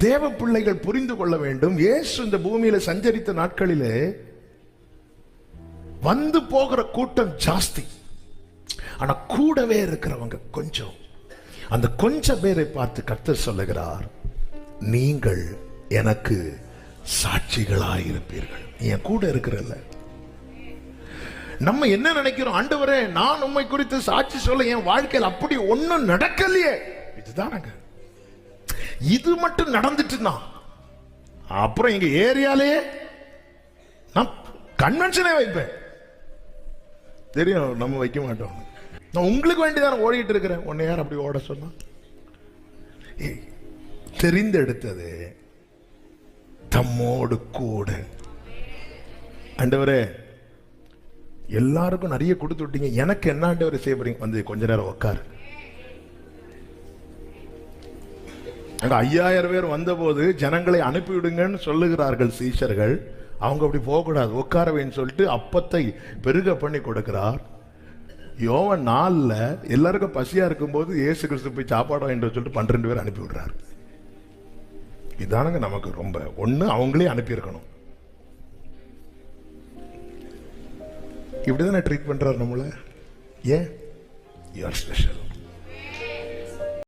தேவ பிள்ளைகள் புரிந்து கொள்ள வேண்டும். இயேசு இந்த பூமியில சஞ்சரித்த நாட்களிலே வந்து போகிற கூட்டம் ஜாஸ்தி, ஆனா கூடவே இருக்கிறவங்க கொஞ்சம். அந்த கொஞ்சம் பேரை பார்த்து கர்த்தர் சொல்லுகிறார், நீங்கள் எனக்கு சாட்சிகளாயிருப்பீர்கள். என் கூட இருக்கிறல்ல. நம்ம என்ன நினைக்கிறோம், ஆண்டவரே நான் உம்மை குறித்து சாட்சி சொல்ல என் வாழ்க்கையில் அப்படி ஒண்ணும் நடக்கலையே. இதுதானங்க, இது மட்டும் நடந்துட்டுனா அப்புறம் எங்க ஏரியாலே நான் கன்வென்ஷனே வைப்பேன். தெரியும், நம்ம வைக்க மாட்டோம். நான் உங்களுக்கு வேண்டிதான் ஓடிட்டு இருக்கிறேன். உன்னை யார் அப்படி ஓட சொன்னா? தெரிந்தெடுத்தது தம்மோடு கூட. ஆண்டவரே எல்லாருக்கும் நிறைய கொடுத்து விட்டீங்க, எனக்கு என்ன ஆண்டவரை செய்ய போறீங்க? வந்து கொஞ்ச நேரம் உட்காரு. அங்க 5000 பேர் வந்த போது ஜனங்களை அனுப்பிவிடுங்கன்னு சொல்லுகிறார்கள் சீஷர்கள். அவங்க அப்படி போகக்கூடாது, உட்காரவேன்னு சொல்லிட்டு அப்பத்தை பெருக பண்ணி கொடுக்கிறார். யோவான் 4ல் எல்லாருக்கும் பசியா இருக்கும் போது இயேசு கிறிஸ்து போய் சாப்பாடு என்று சொல்லிட்டு 12 பேர் அனுப்பி விடுறாரு. இதானுங்க நமக்கு ரொம்ப ஒண்ணு, அவங்களே அனுப்பியிருக்கணும். இப்படிதான் ட்ரீட் பண்றாரு நம்மள. ஏன்? You are special.